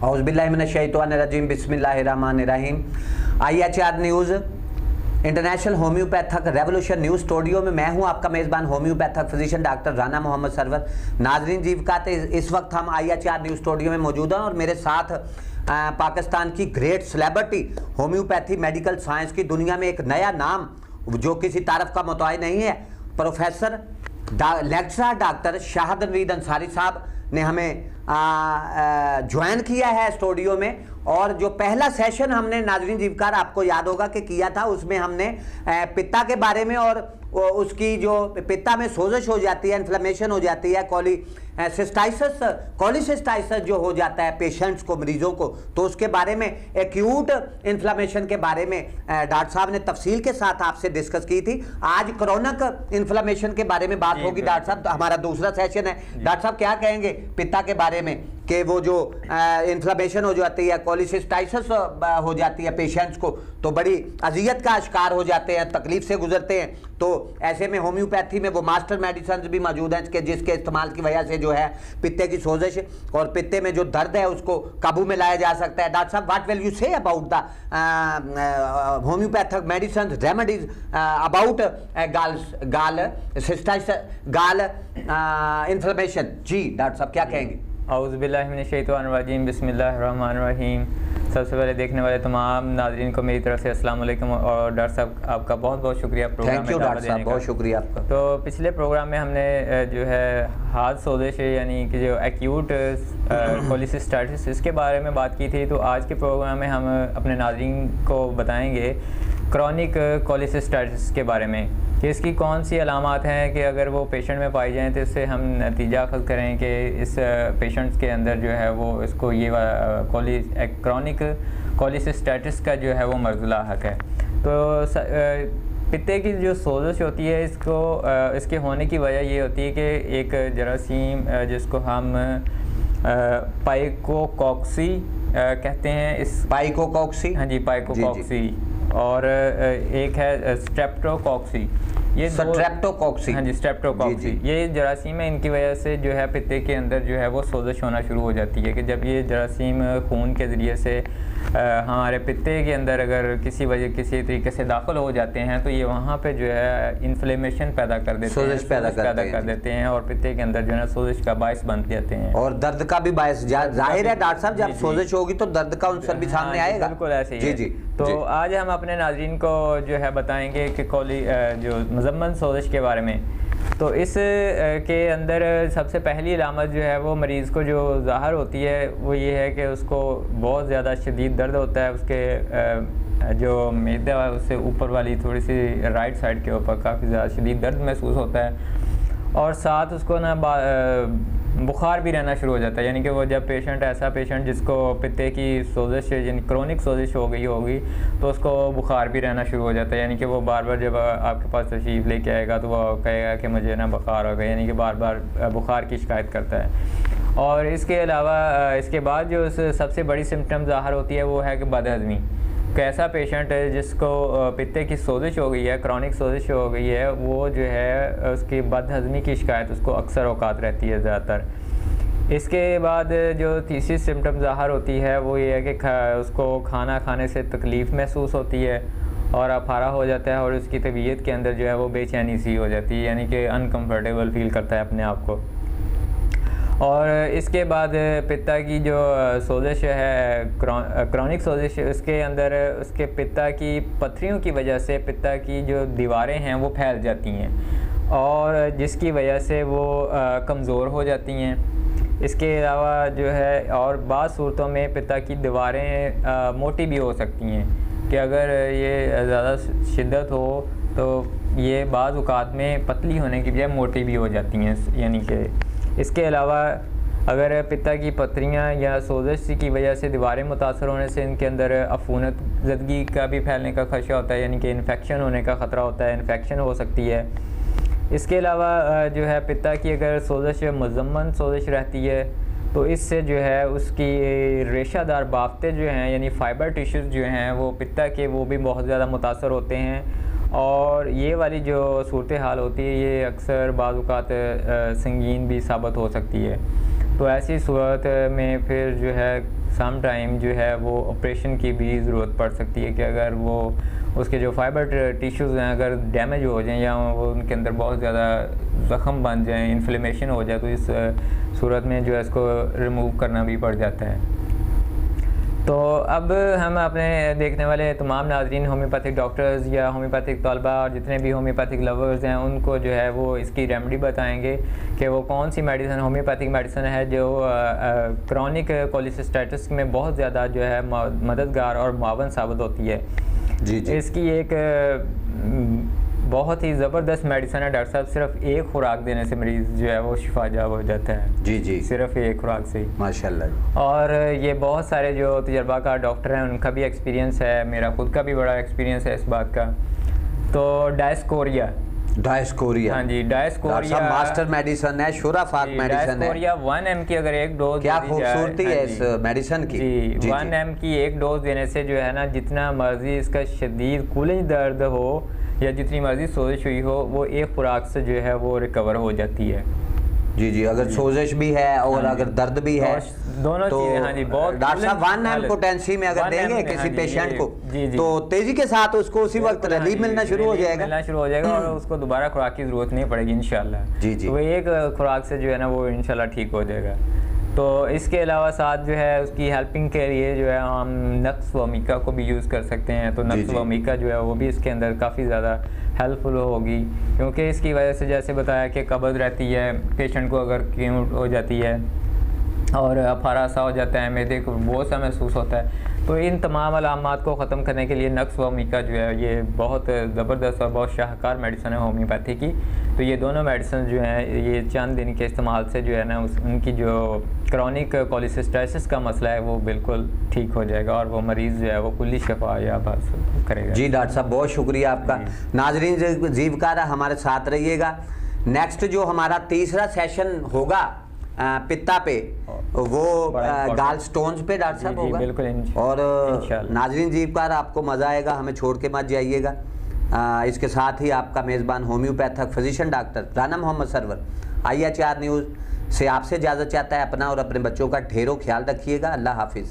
औज़ुबिल्लाहिमिनश्शैतानिर्रजीम बिस्मिल्लाहिर्रहमानिर्रहीम। IHR news international homeopathic revolution news studio में मैं हूं आपका मेज़बान homeopathic physician doctor Rana Mohammad Sarwar. नाजरीन जीवकात, इस वक्त हम IHR न्यूज़ स्टूडियो में मौजूद हैं और मेरे साथ पाकिस्तान की great celebrity homeopathy medical science की दुनिया में एक नया नाम जो किसी तारफ़ का मुताय नहीं है, professor lecturer doctor Shahid Naveed Ansari साहब ने हमें ज्वाइन किया है स्टूडियो में। और जो पहला सेशन हमने नाजरीन जीवकार आपको याद होगा कि किया था, उसमें हमने पित्ता के बारे में और उसकी जो पित्ता में सोजश हो जाती है, इन्फ्लेमेशन हो जाती है, कोलिसिस्टाइसिस जो हो जाता है पेशेंट्स को, मरीजों को, तो उसके बारे में एक्यूट इन्फ्लेमेशन के बारे में डॉक्टर साहब ने तफसील के साथ आपसे डिस्कस की थी। आज क्रोनिक इन्फ्लेमेशन के बारे में बात होगी डॉक्टर साहब। हमारा दूसरा सेशन है। डॉक्टर साहब क्या कहेंगे पित्ता के बारे में कि वो जो इन्फ्लेमेशन हो जाती है, कोलिसिस्टाइसिस हो जाती है पेशेंट्स को, तो बड़ी अजियत का शिकार हो जाते हैं, तकलीफ से गुजरते हैं। तो ऐसे में होम्योपैथी में वो मास्टर मेडिसिन भी मौजूद हैं कि जिसके इस्तेमाल की वजह से जो है पित्ते की सोजिश और पित्ते में जो दर्द है उसको काबू में लाया जा सकता है। डॉक्टर साहब, what will you say about the homeopathic medicine remedies about गाल इन्फ्लेमेशन? जी डॉक्टर साहब क्या कहेंगे? औज़ुबिल्लाहिमिनश्शैतानिर्रजीम बिस्मिल्लाहिर्रहमानिर्रहीम। सबसे पहले देखने वाले तमाम नाज़रीन को मेरी तरफ से अस्सलाम वालेकुम। और डॉक्टर साहब आपका बहुत बहुत शुक्रिया प्रोग्राम में दावत देने का। बहुत शुक्रिया आपका। तो पिछले प्रोग्राम में हमने जो है हाथ सोजिश यानी कि जो एक्यूट कोलिसिस्टाइटिस इसके बारे में बात की थी। तो आज के प्रोग्राम में हम अपने नाज़रीन को बताएंगे क्रॉनिक कोलिसिस्टाइटिस के बारे में कि इसकी कौन सी अलामात हैं कि अगर वो पेशेंट में पाई जाएँ तो इससे हम नतीजा अखज़ करें कि इस पेशेंट्स के अंदर जो है वो इसको ये क्रॉनिक कोलिसिस्टाइटिस का जो है वो मर्ज़ लाहक है। तो पित्ते की जो सोजिश होती है इसके होने की वजह ये होती है कि एक जरासीम जिसको हम पाइकोकॉक्सी कहते हैं, इस पाइकोकॉक्सी, हाँ जी पाइकोकॉक्सी, और एक है स्ट्रेप्टोकॉक्सी। ये स्ट्रेप्टोकॉक्सी, हाँ जी स्ट्रेप्टोकॉक्सी, ये जरासीम है। इनकी वजह से जो है पित्ते के अंदर जो है वो सोजिश होना शुरू हो जाती है कि जब ये जरासीम खून के ज़रिए से हमारे पित्ते के अंदर अगर किसी तरीके से दाखिल हो जाते हैं तो ये वहाँ पे जो है इन्फ्लेमेशन पैदा कर देते हैं, सोजिश पैदा कर देते हैं और पित्ते के अंदर जो है सोजिश का बायस बन जाते हैं और दर्द का भी बायस। जाहिर है डॉक्टर साहब, जब सोजिश होगी तो दर्द का उनसर भी सामने आएगा। बिल्कुल ऐसे ही जी। तो आज हम अपने नाज़रीन को जो है बताएंगे कि जो मुज़म्मन सोजिश के बारे में। तो इस के अंदर सबसे पहली अलामत जो है वो मरीज़ को जो ज़ाहिर होती है वो ये है कि उसको बहुत ज़्यादा शदीद दर्द होता है। उसके जो मैदा है उससे ऊपर वाली थोड़ी सी राइट साइड के ऊपर काफ़ी ज़्यादा शदीद दर्द महसूस होता है और साथ उसको ना बुखार भी रहना शुरू हो जाता है। यानी कि वो जब ऐसा पेशेंट जिसको पित्ते की सोजिश यानी क्रोनिक सोजिश हो गई होगी तो उसको बुखार भी रहना शुरू हो जाता है। यानी कि वो बार बार जब आपके पास तशरीफ़ लेके आएगा तो वो कहेगा कि मुझे ना बुखार हो गया, यानी कि बार बार बुखार की शिकायत करता है। और इसके अलावा इसके बाद जो सबसे बड़ी सिम्टम ज़ाहिर होती है वो है कि बदहज़मी। कैसा पेशेंट है जिसको पित्ते की सोजिश हो गई है, क्रॉनिक सोजिश हो गई है, वो जो है उसकी बदहज़मी की शिकायत उसको अक्सर औकात रहती है ज़्यादातर। इसके बाद जो तीसरी सिम्टम ज़ाहिर होती है वो ये है कि उसको खाना खाने से तकलीफ़ महसूस होती है और अफारा हो जाता है और उसकी तबीयत के अंदर जो है वो बेचैनी सी हो जाती है, यानी कि अनकम्फर्टेबल फ़ील करता है अपने आप को। और इसके बाद पित्ता की जो सोजिश है, क्रॉनिक सोजिश, उसके अंदर उसके पित्ता की पथरियों की वजह से पित्ता की जो दीवारें हैं वो फैल जाती हैं और जिसकी वजह से वो कमज़ोर हो जाती हैं। इसके अलावा जो है और बाज़ सूरतों में पित्ता की दीवारें मोटी भी हो सकती हैं कि अगर ये ज़्यादा शिद्दत हो तो ये बाज़ औक़ात में पतली होने की बजाय मोटी भी हो जाती हैं। यानी कि इसके अलावा अगर पित्ता की पथरियाँ या सोजिश की वजह से दीवारें मुतासर होने से इनके अंदर अफूनत ज़दगी का भी फैलने का खदशा होता है, यानी कि इन्फेक्शन होने का ख़तरा होता है, इन्फेक्शन हो सकती है। इसके अलावा जो है पित्ता की अगर सोजिश मुज़म्मन सोजिश रहती है तो इससे जो है उसकी रेशादार बाफ्ते जो हैं यानी फ़ाइबर टिश्यूज़ जो हैं वो पित्ता के वो भी बहुत ज़्यादा मुतासर होते हैं और ये वाली जो सूरत हाल होती है ये अक्सर बाज़ औक़ात संगीन भी साबित हो सकती है। तो ऐसी सूरत में फिर जो है सम टाइम जो है वो ऑपरेशन की भी ज़रूरत पड़ सकती है कि अगर वो उसके जो फाइबर टिश्यूज़ हैं अगर डैमेज हो जाएं या वो उनके अंदर बहुत ज़्यादा ज़ख़म बन जाएं, इन्फ्लेमेशन हो जाए, तो इस सूरत में जो है इसको रिमूव करना भी पड़ जाता है। तो अब हम अपने देखने वाले तमाम नाज़रीन होम्योपैथिक डॉक्टर्स या होम्योपैथिक तलबा और जितने भी होम्योपैथिक लवर्स हैं उनको जो है वो इसकी रेमेडी बताएंगे कि वो कौन सी मेडिसिन होम्योपैथिक मेडिसिन है जो क्रॉनिक कोलिसिस्टाइटिस में बहुत ज़्यादा जो है मददगार और मुआवन साबित होती है। जी जी। इसकी एक बहुत ही ज़बरदस्त मेडिसिन है डॉक्टर साहब, सिर्फ एक खुराक देने से मरीज़ जो है वो शिफायाब हो जाता है। जी जी, सिर्फ एक खुराक से ही माशाल्लाह। और ये बहुत सारे जो तजर्बाकार डॉक्टर हैं उनका भी एक्सपीरियंस है, मेरा खुद का भी बड़ा एक्सपीरियंस है इस बात का। तो डायस्कोरिया, हाँ जी डायस्कोरिया मास्टर मेडिसिन है, शुराफाक मेडिसिन है। डायस्कोरिया 1 mg की अगर एक डोज, क्या खूबसूरती है इस मेडिसिन की। जी 1 mg की एक डोज देने से जो है ना, जितना मर्जी इसका शदीद कूलिंग दर्द हो या जितनी मर्जी सोजिश हुई हो, वो एक खुराक से जो है वो रिकवर हो जाती है। जी जी, अगर सोजिश भी है और अगर दर्द भी है दोनों तो चीज़ें, हाँ जी, बहुत डॉक्टर साहब 1 mg पोटेंसी में अगर देंगे किसी पेशेंट को तो तेजी के साथ उसको उसी वक्त रिलीफ मिलना शुरू हो जाएगा और उसको दोबारा खुराक की ज़रूरत नहीं पड़ेगी इंशाल्लाह। जी जी, तो एक खुराक से जो है ना वो इंशाल्लाह ठीक हो जाएगा। तो इसके अलावा साथ जो है उसकी हेल्पिंग के लिए जो है हम नक्स व मीका को भी यूज़ कर सकते हैं। तो नक्स व मीका जो है वो भी इसके अंदर काफ़ी ज़्यादा हेल्पफुल होगी, क्योंकि इसकी वजह से जैसे बताया कि कब्ज़ रहती है पेशेंट को, अगर कीमत हो जाती है और अफारा सा हो जाता है, मैदे को बोझ सा महसूस होता है, तो इन तमाम अलामात को ख़त्म करने के लिए नक्स व मीका जो है ये बहुत ज़बरदस्त और बहुत शाहकार मेडिसिन है होम्योपैथी की। तो ये दोनों मेडिसिन जो हैं ये चंद दिन के इस्तेमाल से जो है ना उनकी जो क्रॉनिक कोलिसिस्टाइटिस का मसला है वो बिल्कुल ठीक हो जाएगा और वो मरीज़ जो है वो कुल्ली शफा या बस करेगा। जी डॉक्टर साहब बहुत शुक्रिया आपका। नाजरीन जीवकारा हमारे साथ रहिएगा। नेक्स्ट जो हमारा तीसरा सेशन होगा पित्ता पे, वो गाल स्टोन्स पे डॉक्टर साहब होगा। बिल्कुल। और नाजरीन जीवकार आपको मज़ा आएगा, हमें छोड़ के मत जाइएगा। इसके साथ ही आपका मेज़बान homeopathic physician doctor Rana Mohammad Sarwar IHR news से आपसे इजाज़त चाहता है। अपना और अपने बच्चों का ढेरों ख्याल रखिएगा। अल्लाह हाफिज़।